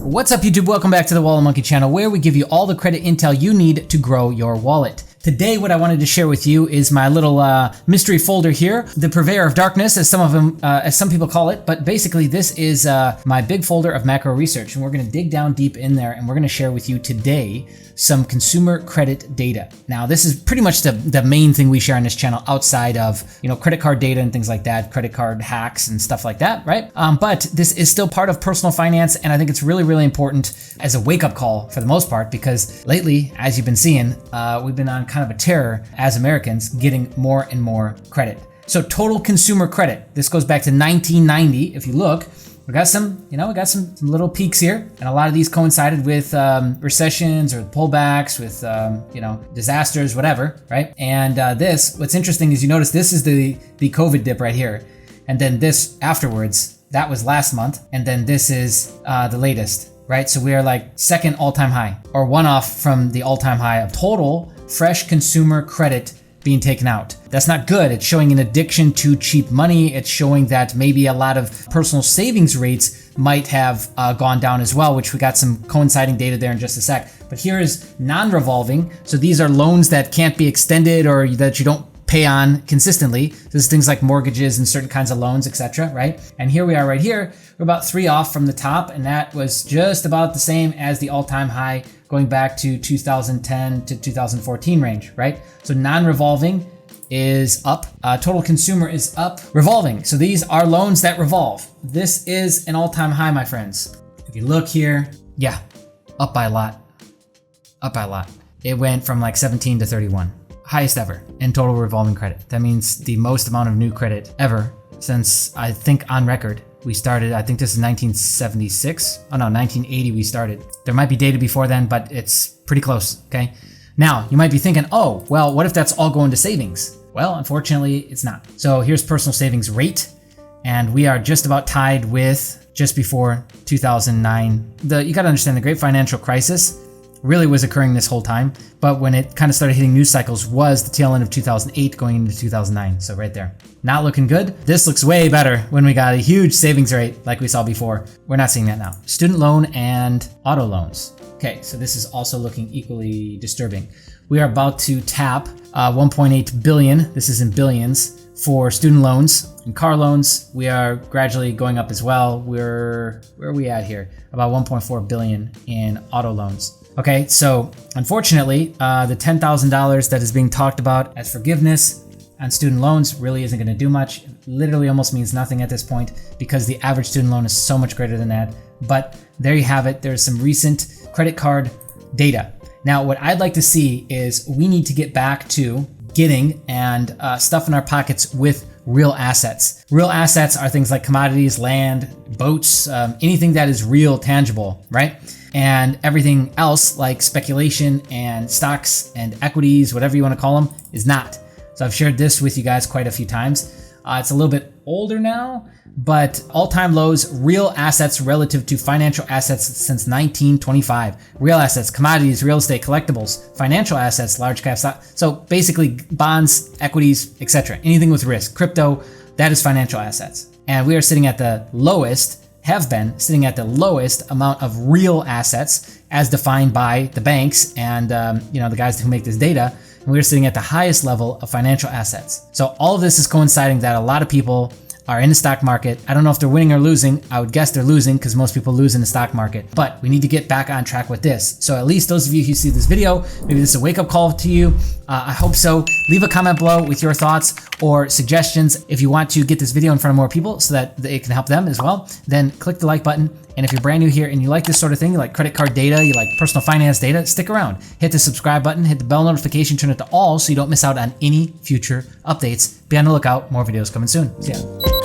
What's up, YouTube? Welcome back to the Wallet Monkey channel, where we give you all the credit intel you need to grow your wallet. Today, what I wanted to share with you is my little mystery folder here, the purveyor of darkness, as some people call it. But basically, this is my big folder of macro research, and we're going to dig down deep in there, and we're going to share with you today some consumer credit data. Now, this is pretty much the main thing we share on this channel, outside of credit card data and things like that, credit card hacks and stuff like that, right? But this is still part of personal finance, and I think it's really, really important as a wake-up call for the most part, because lately, as you've been seeing, we've been on kind of a terror as Americans, getting more and more credit. So total consumer credit, this goes back to 1990. If you look, we got some little peaks here, and a lot of these coincided with recessions or pullbacks, with disasters, whatever, right? And what's interesting is you notice this is the COVID dip right here, and then this afterwards, that was last month, and then this is the latest, right? So we are like second all-time high, or one off from the all-time high of total fresh consumer credit being taken out. That's not good. It's showing an addiction to cheap money. It's showing that maybe a lot of personal savings rates might have gone down as well, which we got some coinciding data there in just a sec. But here is non-revolving. So these are loans that can't be extended or that you don't pay on consistently. This is things like mortgages and certain kinds of loans, etc., right? And here we are right here. We're about 3 off from the top, and that was just about the same as the all-time high going back to 2010 to 2014 range, right? So non-revolving is up, total consumer is up, revolving. So these are loans that revolve. This is an all-time high, my friends. If you look here, yeah, up by a lot, up by a lot. It went from like 17 to 31. Highest ever in total revolving credit. That means the most amount of new credit ever since, I think, on record. We started, I think this is 1976. Oh no, 1980 we started. There might be data before then, but it's pretty close, okay? Now, you might be thinking, oh, well, what if that's all going to savings? Well, unfortunately, it's not. So here's personal savings rate, and we are just about tied with just before 2009. You gotta understand, the great financial crisis really was occurring this whole time, but when it kind of started hitting news cycles was the tail end of 2008 going into 2009. So right there, not looking good. This looks way better when we got a huge savings rate like we saw before. We're not seeing that now. Student loan and auto loans. Okay, so this is also looking equally disturbing. We are about to tap 1.8 billion, this is in billions, for student loans and car loans. We are gradually going up as well. Where are we at here? About 1.4 billion in auto loans. Okay, so unfortunately, the $10,000 that is being talked about as forgiveness on student loans really isn't going to do much. It literally almost means nothing at this point, because the average student loan is so much greater than that. But there you have it. There's some recent credit card data. Now, what I'd like to see is we need to get back to getting and stuff in our pockets with real assets. Real assets are things like commodities, land, boats, anything that is real, tangible, right? And everything else like speculation and stocks and equities, whatever you want to call them, is not. So I've shared this with you guys quite a few times. It's a little bit older now, but all-time lows, real assets relative to financial assets since 1925. Real assets, commodities, real estate, collectibles, financial assets, large cap stock. So basically bonds, equities, etc. Anything with risk. Crypto, that is financial assets. And we are sitting at the lowest, have been sitting at the lowest amount of real assets as defined by the banks and the guys who make this data. And we're sitting at the highest level of financial assets. So all of this is coinciding that a lot of people are in the stock market. I don't know if they're winning or losing. I would guess they're losing, because most people lose in the stock market. But we need to get back on track with this. So at least those of you who see this video, maybe this is a wake-up call to you. I hope so. Leave a comment below with your thoughts or suggestions. If you want to get this video in front of more people so that it can help them as well, then click the like button. And if you're brand new here and you like this sort of thing, you like credit card data, you like personal finance data, stick around. Hit the subscribe button, hit the bell notification, turn it to all so you don't miss out on any future updates. Be on the lookout. More videos coming soon. See ya.